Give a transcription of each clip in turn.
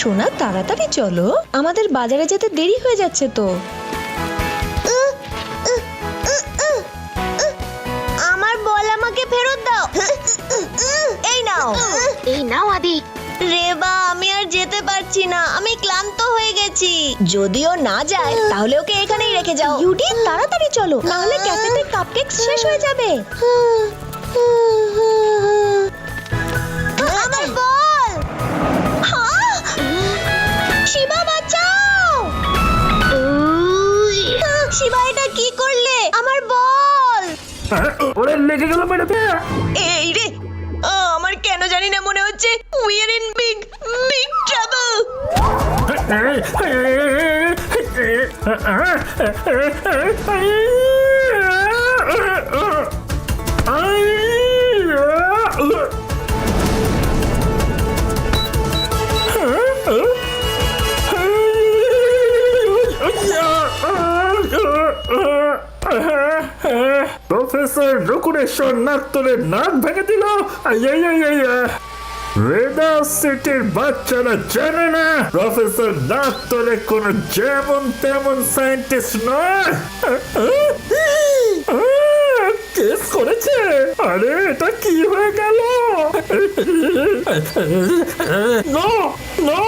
সোনা তাড়াতাড়ি চলো, আমাদের বাজারে যেতে দেরি হয়ে যাচ্ছে তো। আমার বল আমাকে ফেরত দাও। এই নাও। এই নাও আদি। রেবা, আমি আর যেতে পারছি না, আমি ক্লান্ত হয়ে গেছি। যদিও না যায় তাহলে ওকে এখানেই রেখে যাও। ইউডি তাড়াতাড়ি চলো, না হলে ক্যাফেতে কাপকেক শেষ হয়ে যাবে। আমার বল। শিবা বাঁচাও। শিবা এটা কি করলে? আমার বল। ওরে লেগে গেল মেরেতে। এই রে, আমার কেন জানি না মনে হচ্ছে we are in big big trouble. Professor রকুরেশ্বর নাত্তরের নাক ভেঙে দিল। রেডা সিটির বাচ্চারা জানে না প্রফেসর নাত্তরে কোন যেমন তেমন সায়েন্টিস্ট নয়। কেস করেছে। আরে এটা কি হয়ে গেল? No no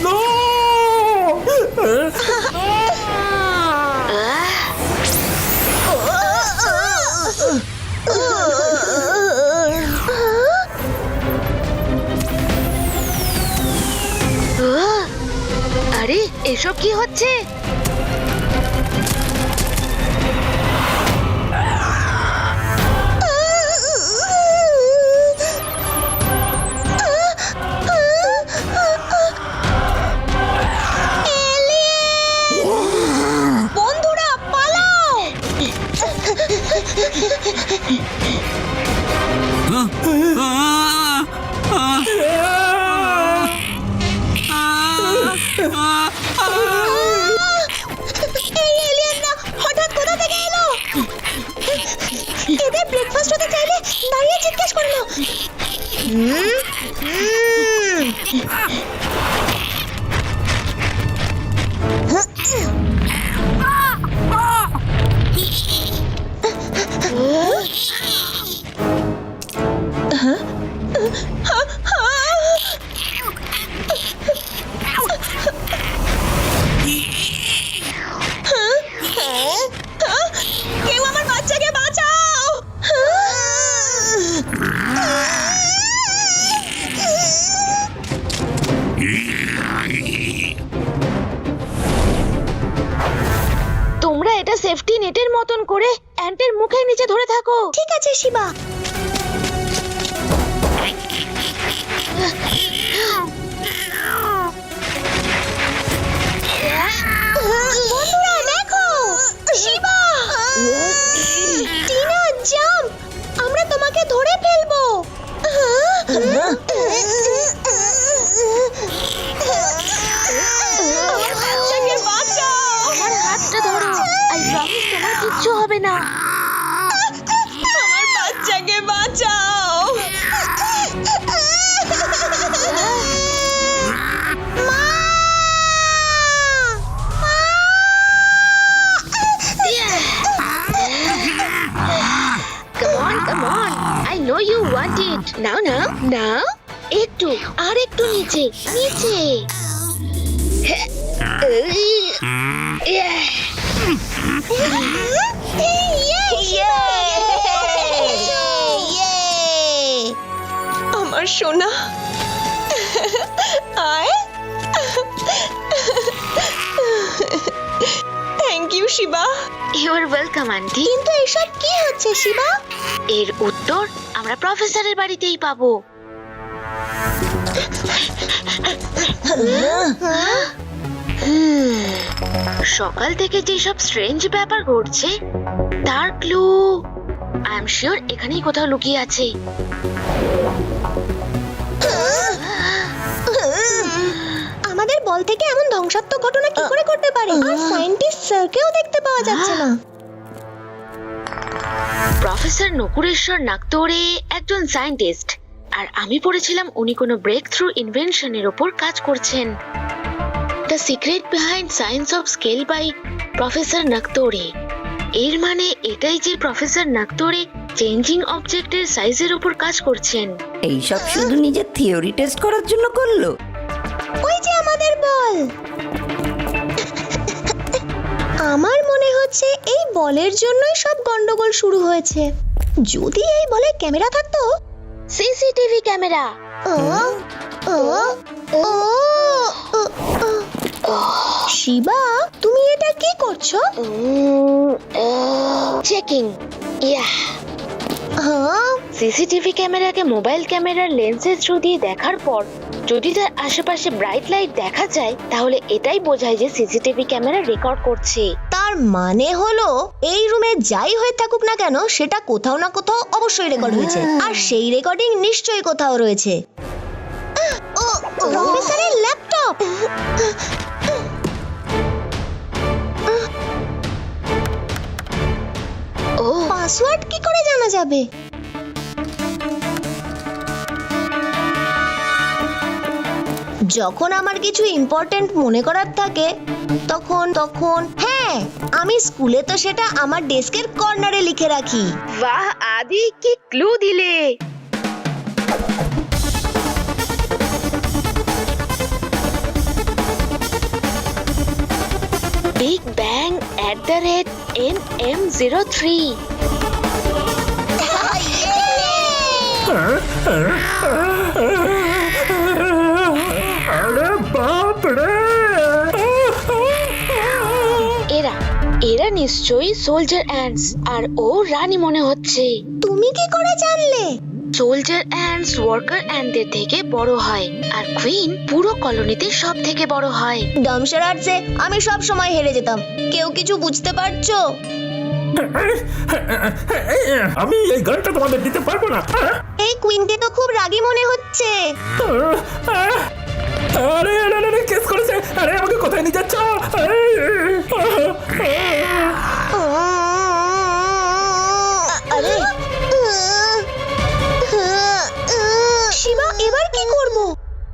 no. আরে এসব কি হচ্ছে? বন্ধুরা পালাও। এই এলিয়েনরা হঠাৎ কোথা থেকে এলো? এদের ব্রেকফাস্ট হতে চাইলে দাঁড়িয়ে জিজ্ঞেস করলো। কেউ আমার বাচ্চাকে বাঁচাও। তোমরা এটা সেফটি নেটের মতন করে অ্যান্টের মুখের নিচে ধরে থাকো। ঠিক আছে শিবা। বন্ধুরা দেখো, শিবা, টিনা জাম্প, আমরা তোমাকে ধরে ফেলবো। আমার বাচ্চাকে বাঁচাও। আমার হাতটা ধরো। আই প্রমিস তোমার কিচ্ছু হবে না। আমার বাচ্চাকে বাঁচাও। Come on. I know you want it. Now. একটু আর একটু নিচে নিচে। আমার সোনা আয়। Thank you Shiba. You are welcome, aunty. কিন্তু এসব কি হচ্ছে শিবা? এর উত্তর আমরা প্রফেসরের বাড়িতেই পাবো। সকাল থেকে যেসব স্ট্রেঞ্জ ব্যাপার ঘটছে তার ক্লু আই এম শিওর এখানেই কোথাও লুকিয়ে আছে। আমাদের বল থেকে এমন ধ্বংসাত্মক ঘটনা কি করে করতে পারে? আর সায়েন্টিস্ট স্যারকেও দেখতে পাওয়া যাচ্ছে না। প্রফেসর নকুরেশ্বর নাগতোরে একজন সায়েন্টিস্ট আর আমি পড়েছিলাম উনি কোনো ব্রেক থ্রু ইনভেনশনের ওপর কাজ করছেন। The secret behind science of scale by professor নাকতোরে। এর মানে এটাই যে প্রফেসর নাকতোরে চেঞ্জিং অবজেক্টের সাইজের ওপর কাজ করছেন। এইসব শুধু নিজের থিওরি টেস্ট করার জন্য করলো? ওই যে আমাদের বল। আমার মনে হচ্ছে এই বলের জন্যই সব গন্ডগোল শুরু হয়েছে। যদি এই বলে ক্যামেরা থাকতো। CCTV camera. শিবা, তুমি এটা কি করছো? চেকিং। ইয়া, হ্যাঁ, সিসিটিভি ক্যামেরাকে মোবাইল ক্যামেরার লেন্সের থ্রু দিয়ে দেখার পর যদি তার আশেপাশে ব্রাইট লাইট দেখা যায় তাহলে এটাই বোঝায় যে সিসিটিভি ক্যামেরা রেকর্ড করছে। তার মানে হলো এই রুমে যাই হয়ে থাকুক না কেন সেটা কোথাও না কোথাও অবশ্যই রেকর্ড হয়েছে, আর সেই রেকর্ডিং নিশ্চয়ই কোথাও রয়েছে। প্রফেসরের ল্যাপটপ। ও, পাসওয়ার্ড কি করে জানা যাবে? যখন আমার কিছু ইম্পর্টেন্ট মনে করার থাকে তখন হ্যাঁ, আমি স্কুলে তো সেটা আমার ডেস্কের কর্নারে লিখে রাখি। বাহ আদি, কি ক্লু দিলে! Big bang @NM03। আরে বাপ রে! এরা নিশ্চয়ই সোলজার অ্যান্টস, আর ও রানী মনে হচ্ছে। তুমি কি করে জানলে? সোলজার অ্যান্টস ওয়ার্কার অ্যান্টদের থেকে বড় হয়, আর কুইন পুরো কলোনিতে সব থেকে বড় হয়। ডামশারার্সে আমি সব সময় হেরে যেতাম। কেউ কিছু বুঝতে পারছো? আমি এই গানটা তোমাদের দিতে পারবো না। এই কুইনকে তো খুব রাগী মনে হচ্ছে। আরে আরে আরে, কেস করেছে! আরে আমাকে কোথায় নিয়ে যাচ্ছ? আরে শিবা, এবার কি করব?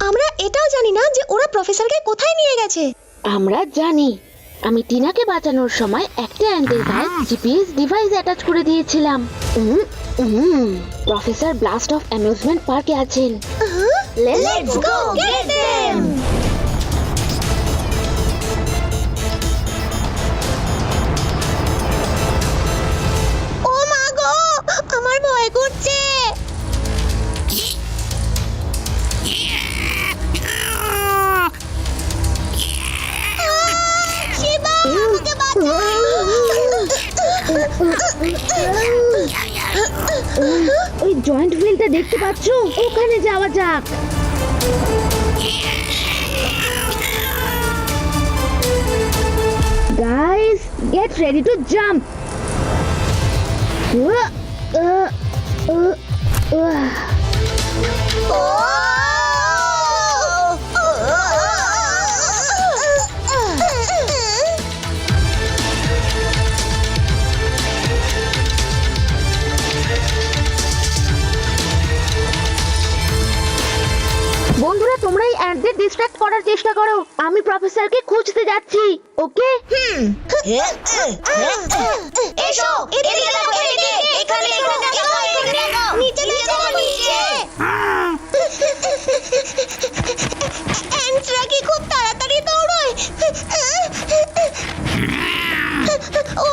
আমরা এটাও জানি না যে ওরা প্রফেসরকে কোথায় নিয়ে গেছে। আমরা জানি, আমি টিনাকে বাঁচানোর সময় একটা অ্যান্টের গায়ে জিপিএস ডিভাইস অ্যাটাচ করে দিয়েছিলাম। প্রফেসর ব্লাস্ট অফ অ্যামিউজমেন্ট পার্কে আছেন। Let's go get them! ও মা গো, আমার ভয় করছে। শিবা, আমাকে বাঁচাও। ওই জয়েন্ট হুইলটা দেখতে পাচ্ছ? ওখানে যাওয়া যাক। Guys, get ready to jump. বন্ধুরা, তোমরা এই অ্যান্টদের ডিস্ট্রাক্ট করার চেষ্টা করো। আমি প্রফেসরকে খুঁজতে যাচ্ছি। ওকে? এসো, এদিকে দেখো, এদিকে, এখানে দেখো, নিচে দেখো, নিচে। অ্যান্টরা কি খুব তাড়াতাড়ি দৌড়ায়? ও!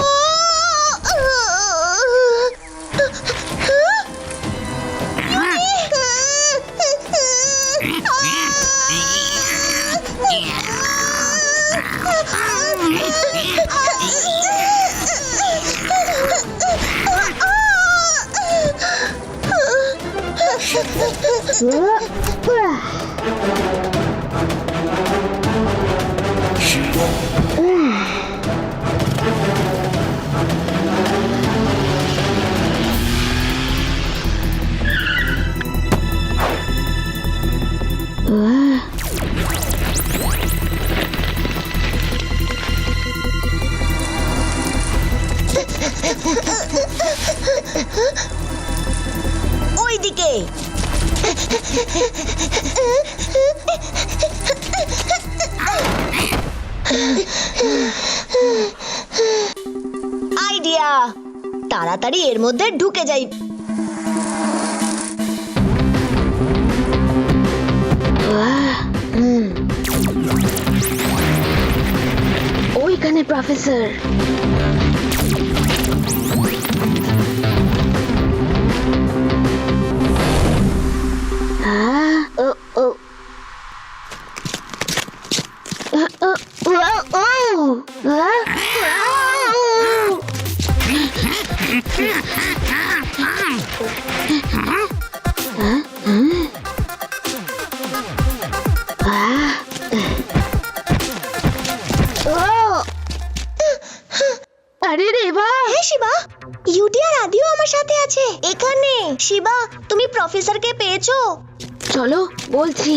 ওইদিকে। আইডিয়া, তাড়াতাড়ি এর মধ্যে ঢুকে যাই। ওইখানে প্রফেসর। আরে রেবা, হ্যাঁ শিবা, ইউটি আর আদিও আমার সাথে আছে এখানে। শিবা, তুমি প্রফেসরকে পেয়েছো? চলো বলছি।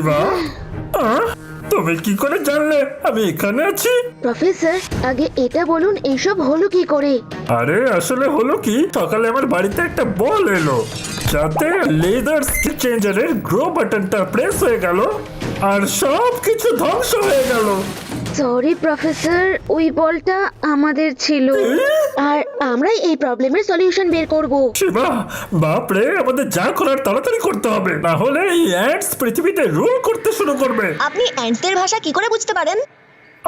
শিবা, তুমি কি করে জানলে আমি এখানে আছি? প্রফেসর, আগে এটা বলুন এইসব হলো কি করে? আরে আসলে হলো কি, সকালে আমার বাড়িতে একটা বল এলো যাতে লেদার চেঞ্জারের গ্রো বাটনটা প্রেস হয়ে গেল আর সব কিছু ধ্বংস হয়ে গেল। সরি প্রফেসর, ওই বলটা আমাদের ছিল আর আমরাই এই প্রবলেমের সলিউশন বের করব। শিবা, বাপরে, আমাদের যা করার তাড়াতাড়ি করতে হবে, না হলে এই অ্যান্টস পৃথিবীতে রুল করতে শুরু করবে। আপনি অ্যান্টসদের ভাষা কি করে বুঝতে পারেন?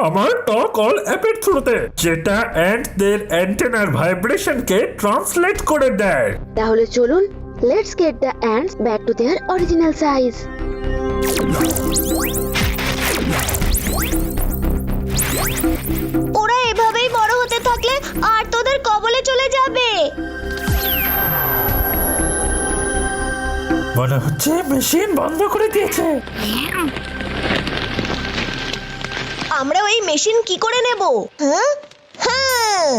আমার টক অল অ্যাপের থ্রুতে, যেটা অ্যান্টদের অ্যান্টেনার ভাইব্রেশনকে ট্রান্সলেট করে দেয়। তাহলে চলুন, let's get the ants back to their original size. ওরা এভাবেই বড় হতে থাকলে আর তোদের কবলে চলে যাবে। মনে হচ্ছে মেশিন বন্ধ করে দিয়েছে। আমরা ওই মেশিন কি করে নেব? হ্যাঁ হ্যাঁ,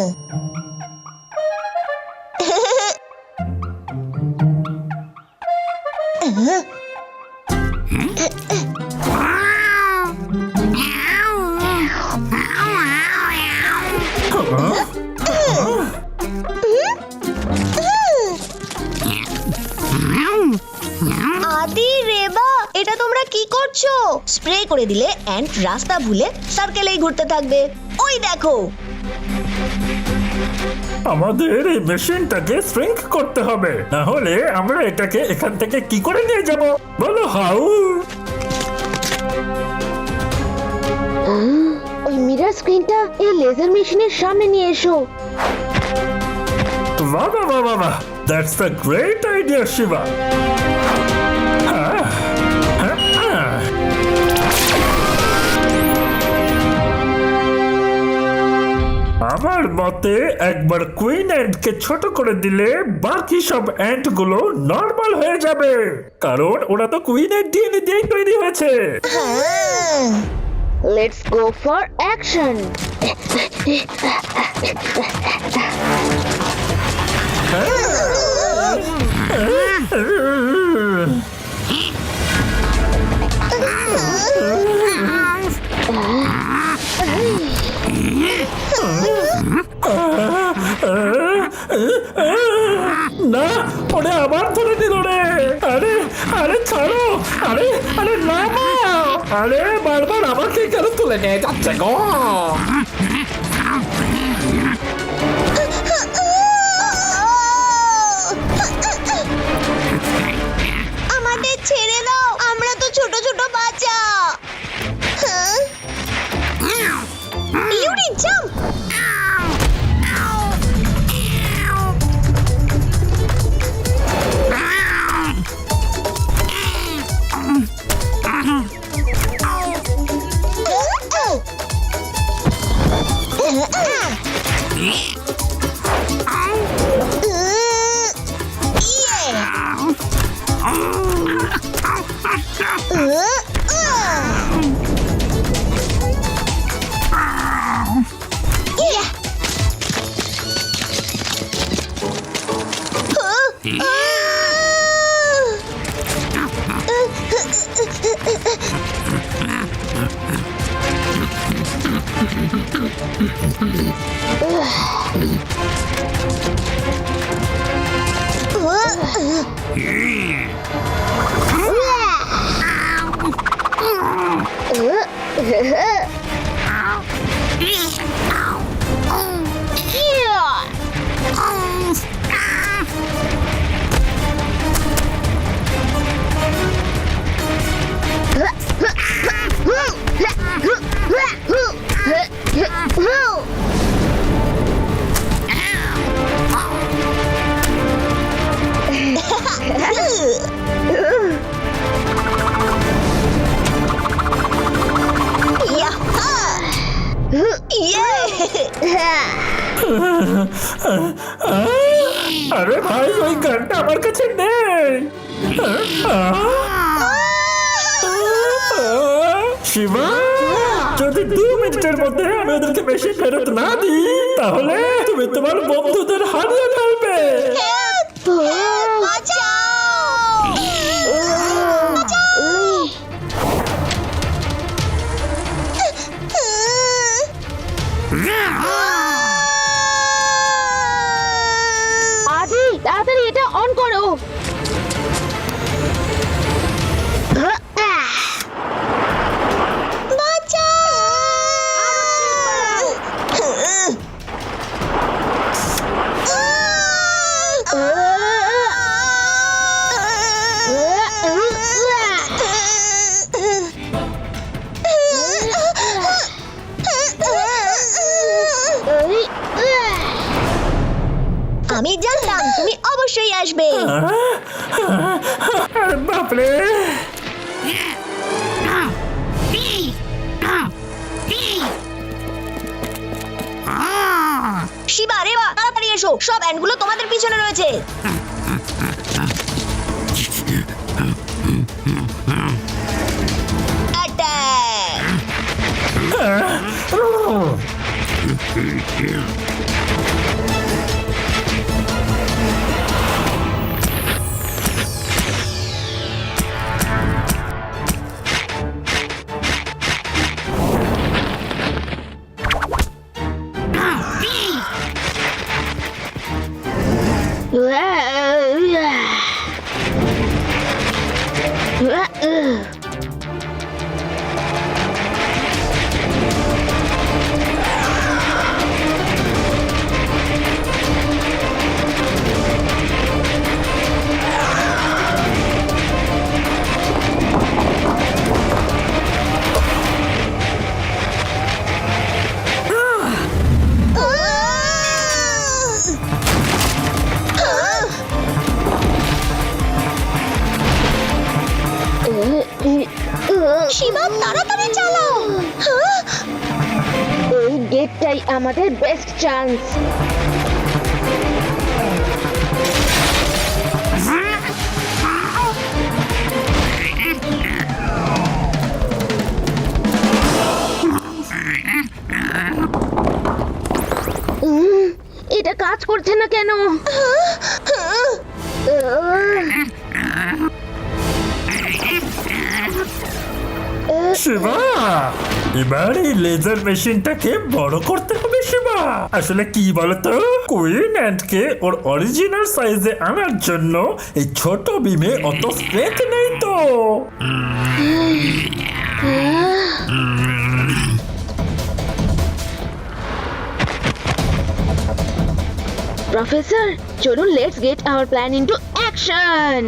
আদি, রেবা, এটা তোমরা কি করছো? স্প্রে করে দিলে অ্যান্ট রাস্তা ভুলে সার্কেলেই ঘুরতে থাকবে। ওই দেখো। আমাদের এই মেশিনটাকে শ্রিঙ্ক করতে হবে, না হলে আমরা এটাকে এখান থেকে কি করে নিয়ে যাব? বলো হাউ। ওই মিরর স্ক্রিনটা এই লেজার মেশিনের সামনে নিয়ে এসো। বাহ বাহ বাহ বাহ বাহ, that's a great idea Shiba. আমার মতে একবার কুইন অ্যান্টকে ছোট করে দিলে বাকি সব অ্যান্ট গুলো নর্মাল হয়ে যাবে, কারণ ওরা তো কুইনের ডিএনএ দিয়েই তৈরি হয়েছে। হ্যাঁ, লেটস গো ফর অ্যাকশন। না, ওরে আবার ধরে দিল রে। আরে আরে ছাড়ো, আরে আরে নামাও, আরে বারবার আমাকে কেন তুলে নিয়ে যাচ্ছে গো? আমাদের ছেড়ে দাও, আমরা তো ছোট ছোট বাচ্চা। হ্যাঁ? Yuri, jump. আরে ভাই ওই গানটা আমার কাছে নেই। শিবা, যদি 2 মিনিটের মধ্যে আমি ওদেরকে বেশি ফেরত না দিই তাহলে তুমি তোমার বন্ধুদের হারিয়ে ফেলবে। আদি তাড়াতাড়ি এটা অন করো। আমি জানতাম তুমি অবশ্যই আসবে। আরে বাপরে, শিবা, রেবা, তাড়াতাড়ি এসো, সব অ্যান্ডগুলো তোমাদের পিছনে রয়েছে। শিবা, তাড়াতাড়ি চালাও। এই গেটটাই আমাদের বেস্ট চান্স। এটা কাজ করছে না কেন? শিবা, এবার এই লেজার মেশিনটাকে বড় করতে হবে। শিবা, আসলে কি বলতো, কুইন অ্যান্ডকে ওর অরিজিনাল সাইজে আনার জন্য এই ছোট বিমে অত স্ট্রেংথ নেই তো। প্রফেসর, চলুন let's gate hour plan into action.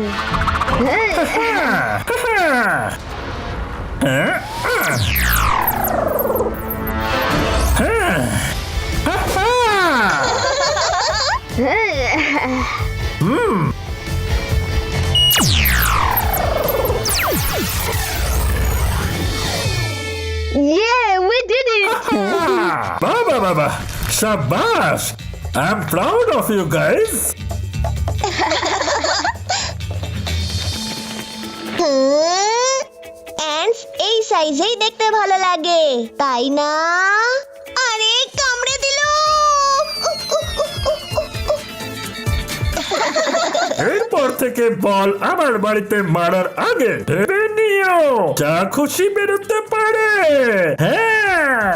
Yeah, we did it! Baba, Baba, shabash! I'm proud of you guys. Ants এই সাইজেই দেখতে ভালো লাগে তাই না? আরে কামড়ে দিল! এরপর থেকে বল আমার বাড়িতে মারার আগে ভেবে নিও, যা খুশি বেরোতে পারে। হ্যাঁ